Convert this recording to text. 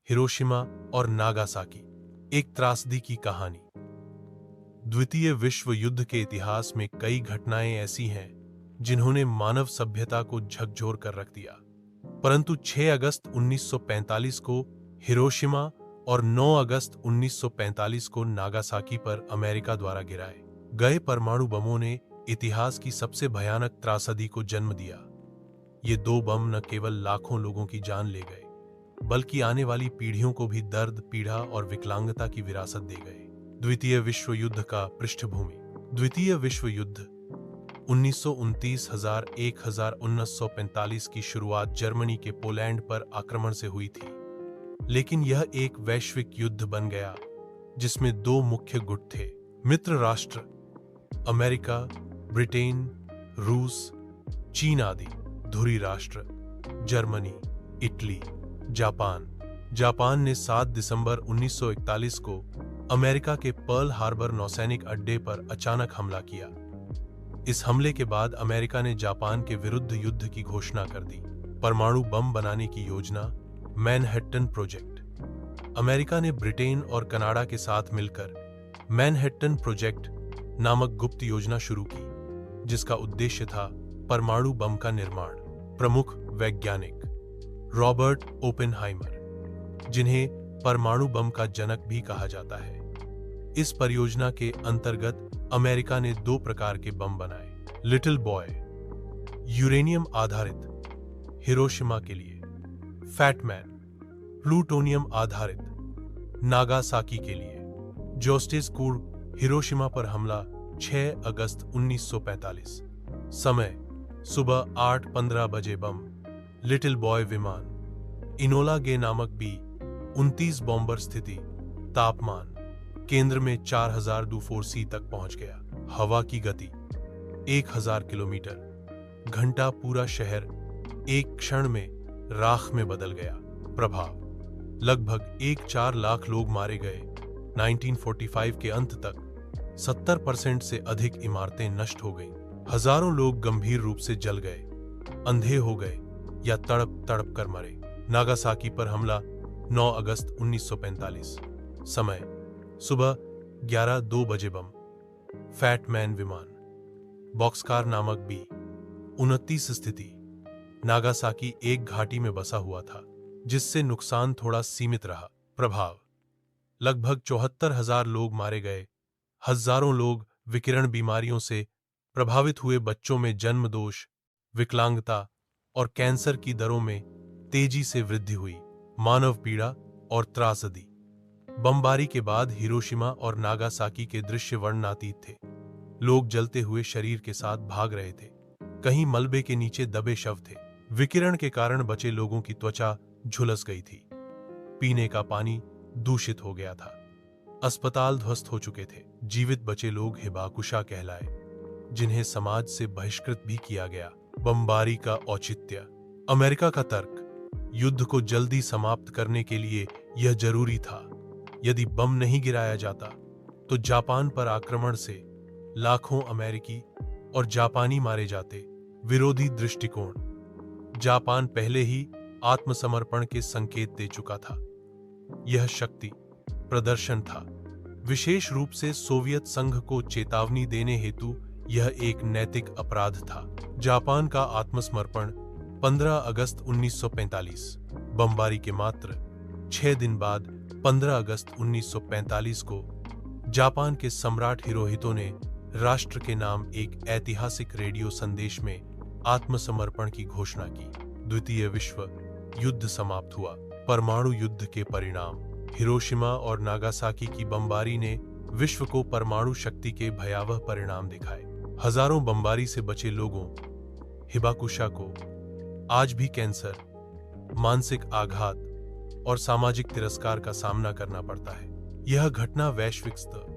Hiroshima और Nagasaki, एक त्रासदी की कहानी। द्वितीय विश्व युद्ध के इतिहास में कई घटनाएं ऐसी हैं जिन्होंने मानव सभ्यता को झकझोर कर रख दिया, परंतु 6 अगस्त 1945 को हिरोशिमा और 9 अगस्त 1945 को नागासाकी पर अमेरिका द्वारा गिराए गए परमाणु बमों ने इतिहास की सबसे भयानक त्रासदी को जन्म दिया। ये दो बम न केवल लाखों लोगों की जान ले गए, बल्कि आने वाली पीढ़ियों को भी दर्द, पीड़ा और विकलांगता की विरासत दे गए। द्वितीय विश्व युद्ध का पृष्ठभूमि। द्वितीय विश्व युद्ध 1945 की शुरुआत जर्मनी के पोलैंड पर आक्रमण से हुई थी, लेकिन यह एक वैश्विक युद्ध बन गया जिसमें दो मुख्य गुट थे। मित्र राष्ट्र अमेरिका, ब्रिटेन, रूस, चीन आदि धुरी राष्ट्र जर्मनी, इटली, जापान ने 7 दिसंबर 1941 को अमेरिका के पर्ल हार्बर नौसैनिक अड्डे पर अचानक हमला किया। इस हमले के बाद अमेरिका ने जापान के विरुद्ध युद्ध की घोषणा कर दी। परमाणु बम बनाने की योजना, मैनहट्टन प्रोजेक्ट। अमेरिका ने ब्रिटेन और कनाडा के साथ मिलकर मैनहट्टन प्रोजेक्ट नामक गुप्त योजना शुरू की, जिसका उद्देश्य था परमाणु बम का निर्माण। प्रमुख वैज्ञानिक रॉबर्ट ओपेनहाइमर, जिन्हें परमाणु बम का जनक भी कहा जाता है। इस परियोजना के अंतर्गत अमेरिका ने 2 प्रकार के बम बनाए। लिटिल बॉय यूरेनियम आधारित हिरोशिमा के लिए, फैट मैन प्लूटोनियम आधारित नागासाकी के लिए। जोस्टिस कूड़ हिरोशिमा पर हमला 6 अगस्त 1945। समय सुबह 8:15 बजे। बम लिटिल बॉय विमान इनोला गे नामक B-29 बॉम्बर स्थिति। तापमान केंद्र में 4000 2-4C तक पहुंच गया। हवा की गति 1000 किलोमीटर घंटा। पूरा शहर एक क्षण में राख में बदल गया। प्रभाव लगभग 1.4 लाख लोग मारे गए। 1945 के अंत तक 70% से अधिक इमारतें नष्ट हो गईं। हजारों लोग गंभीर रूप से जल गए, अंधे हो गए या तड़प तड़प कर मरे। नागासाकी पर हमला 9 अगस्त 1945। समय सुबह 11:02 बजे। बम फैट मैन विमान बॉक्सकार नामक B-29 स्थिति। नागासाकी एक घाटी में बसा हुआ था, जिससे नुकसान थोड़ा सीमित रहा। प्रभाव लगभग 74,000 लोग मारे गए। हजारों लोग विकिरण बीमारियों से प्रभावित हुए। बच्चों में जन्म दोष, विकलांगता और कैंसर की दरों में तेजी से वृद्धि हुई। मानव पीड़ा और त्रासदी। बमबारी के बाद हिरोशिमा और नागासाकी के दृश्य वर्णनातीत थे। लोग जलते हुए शरीर के साथ भाग रहे थे, कहीं मलबे के नीचे दबे शव थे। विकिरण के कारण बचे लोगों की त्वचा झुलस गई थी। पीने का पानी दूषित हो गया था। अस्पताल ध्वस्त हो चुके थे। जीवित बचे लोग हिबाकुशा कहलाए, जिन्हें समाज से बहिष्कृत भी किया गया। बमबारी का औचित्य। अमेरिका का तर्क युद्ध को जल्दी समाप्त करने के लिए यह जरूरी था। यदि बम नहीं गिराया जाता तो जापान पर आक्रमण से लाखों अमेरिकी और जापानी मारे जाते। विरोधी दृष्टिकोण। जापान पहले ही आत्मसमर्पण के संकेत दे चुका था। यह शक्ति प्रदर्शन था, विशेष रूप से सोवियत संघ को चेतावनी देने हेतु यह एक नैतिक अपराध था। जापान का आत्मसमर्पण 15 अगस्त 1945। बमबारी के मात्र 6 दिन बाद 15 अगस्त 1945 को जापान के सम्राट हिरोहितो ने राष्ट्र के नाम एक ऐतिहासिक रेडियो संदेश में आत्मसमर्पण की घोषणा की। द्वितीय विश्व युद्ध समाप्त हुआ। परमाणु युद्ध के परिणाम। हिरोशिमा और नागासाकी की बमबारी ने विश्व को परमाणु शक्ति के भयावह परिणाम दिखाए। हजारों बमबारी से बचे लोगों, हिबाकुशा को आज भी कैंसर, मानसिक आघात और सामाजिक तिरस्कार का सामना करना पड़ता है। यह घटना वैश्विक स्तर